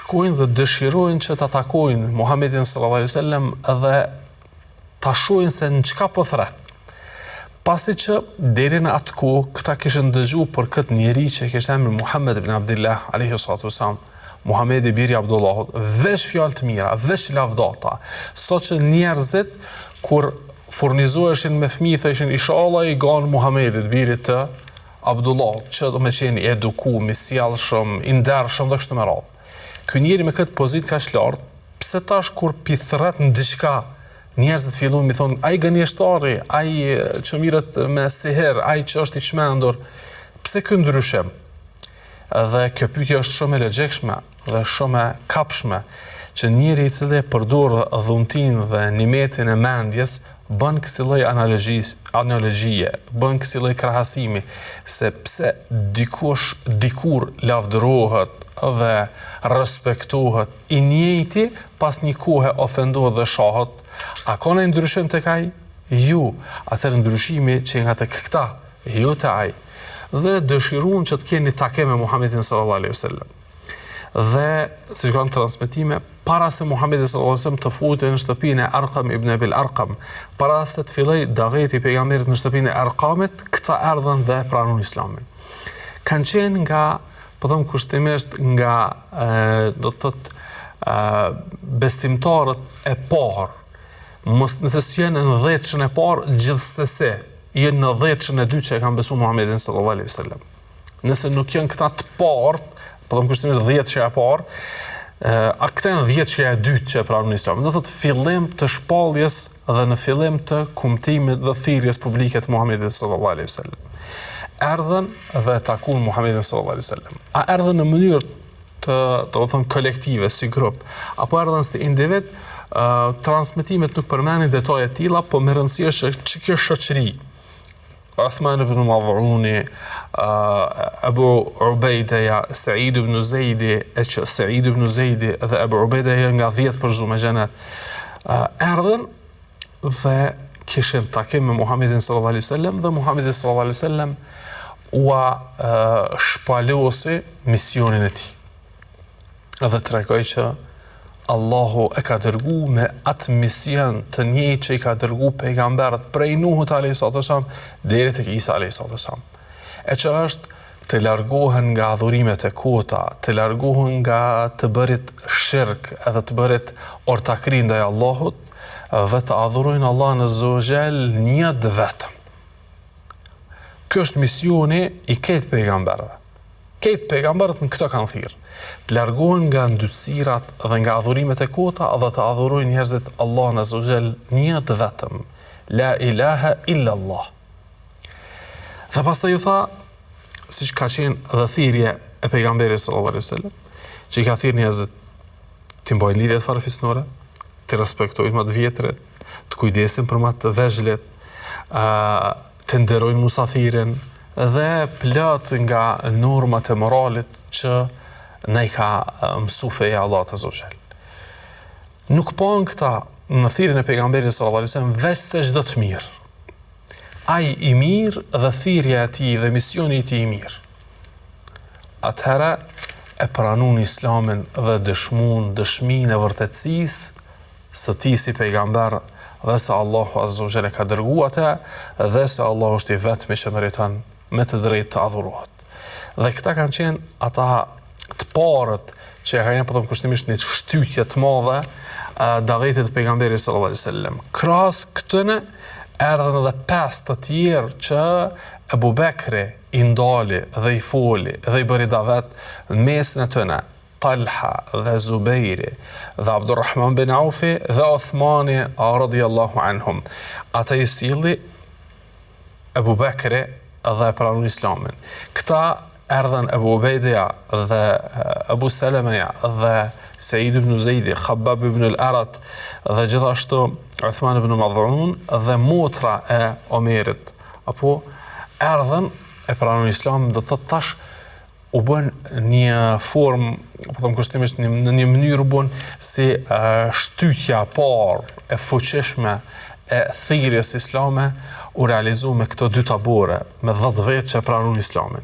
shkojnë dhe dëshirojnë që ta takojnë Muhamedit sallallahu alaihi wasallam dhe ta shohin se në çka po thret. Pasi që deri në atë kohë këta kishin dëgjuar për këtë njerëz që kishte emrin Muhammed ibn Abdullah alayhi salatu wasalam, Muhamedi biri Abdullahut, veç fjalë të mira, veç lavdata. Sot që njerëzit kur furnizoheshin me fëmijë thëshin inshallah i gan Muhamedit birit të Abdullahut, që do me qenë i edukuar, i sjellshëm, i ndershëm dhe kështu me radhë. Ky njeri me këtë pozitë kaq lart, pse tash kur pithret në diçka njerëzit fillojnë mi thonë, ai gënjeshtari, ai që mirët me seher, ai që është i çmendur, pse ky ndryshim? Dhe kjo pyetje është shumë e logjikshme dhe shumë e kapshme, që njeri i cili përdor dhuntin dhe nimetin e mendjes bën kësaj lloj analogjie, bën kësaj lloj krahasimi se pse dikur lavdërohet dhe respektohet i njëjti pas një kohe ofendohet dhe shohet. A ka në ndryshim tek ai? Ju, atëherë ndryshimi që nga tek këta, ju te ai. Dhe dëshiruan që të keni takim me Muhamedit sallallahu alaihi wasallam. Dhe siç kanë transmetime, para se Muhamedi sallallahu alaihi wasallam të futej në shtëpinë e Arqam ibn Abil Arqam, para se të filloi daveti i pejgamberit në shtëpinë e Arqamit, këta erdhën dhe pranuan Islamin. Kanë qenë nga, po them kushtimisht nga do të thotë besimtarët e parë. Nëse s'janë në 10-shën e parë, gjithsesi janë në 10-shën e dytë që e kanë besuar Muhamedit sallallahu alaihi wasallam. Nëse nuk janë këta të parë, po them kushtimisht 10-shja e parë, a këta janë 10-shja e dytë që e pranuan Islamin. Do thotë fillim të shpalljes dhe në fillim të kumtimit dhe thirrjes publike të Muhamedit sallallahu alaihi wasallam. Erdhën dhe takuan Muhamedit sallallahu alaihi wasallam. A erdhën në mënyrë të them kolektive si grup, apo erdhën si individ? Transmetimet nuk përmenin detaje të tilla, po me rëndësi është që kjo shoqëri, Uthman ibn Mad'uni, Abu Ubejdeja, Said ibn Zejdi, Said ibn Zejdi dhe Abu Ubejdeja nga 10 për zume xhenet, erdhën dhe kishin takim me Muhamedit sallallahu alaihi wasallam dhe Muhamedi sallallahu alaihi wasallam ua shpalosi misionin e tij. Dhe tregoi që Allahu e ka dërgu me atë mision të njëjtë që i ka dërgu pejgamberët prej Nuhut a.s. deri tek Isa a.s. E që është të largohen nga adhurimet e kota, të largohen nga të bërit shirk edhe të bërit ortakri ndaj Allahut dhe të adhurojnë Allahun azza wa jall një vetëm. Ky është misioni i këtë pejgamberëve. Këtë pejgamberët në këto kanë thirrë. Të largohen nga ndytësirat dhe nga adhurimet e kota dhe të adhurojnë njerëzit Allahun azza wa jall një vetëm. La ilaha illa Allah. Dhe pastaj ju tha, siç ka qenë dhe thirrje e pejgamberit sallallahu alaihi wasallam, që i ka thirrë njerëzit të mbajnë lidhje farefisnore, të respektojnë më të vjetrit, të kujdesin për më të vegjëlit, të nderojnë musafirin dhe plot nga normat e moralit që ne i ka mësu feja Allah të zogjel. Nuk pan këta në thirrjen e pejgamberit sallallahu alaihi wasallam veç se çdo të mirë. Ai i mirë dhe thirrja e tij dhe misioni i tij i mirë. Atëherë e pranuan Islamin dhe dëshmuan dëshminë e vërtetësisë së tij si pejgamber dhe se Allahu azza wa jalla ka dërguar atë dhe se Allahu është i vetmi që meriton me të drejtë të adhurohet. Dhe këta kanë qenë ata të parët që e kanë përdorur kushtimisht një shtytje të madhe davetit të pejgamberit sallallahu alaihi wasallam. Krahas këtyne erdhën edhe 5 të tjerë që Ebu Bekri i ndali dhe i foli dhe i bëri davet në mesin e tyne, Talha dhe Zubejri dhe Abdurrahman bin Aufi dhe Uthmani radhiyallahu anhum. Ata i silli Ebu Bekri dhe pranoi Islamin. Këta erdhën Abu Ubejdeja dhe Abu Salameja dhe Said ibn Zejdi, Khabbab ibn al-Arat dhe gjithashtu Uthman ibn Mad'un dhe motra e Omerit. Apo erdhën e pranuan Islamin, do të thotë tash u bën një formë, po them kushtimisht në një mënyrë u bën si shtytja e parë e fuqishme e thirrjes islame u realizu me këto dy tabore, me 10 vetë që pranuan Islamin.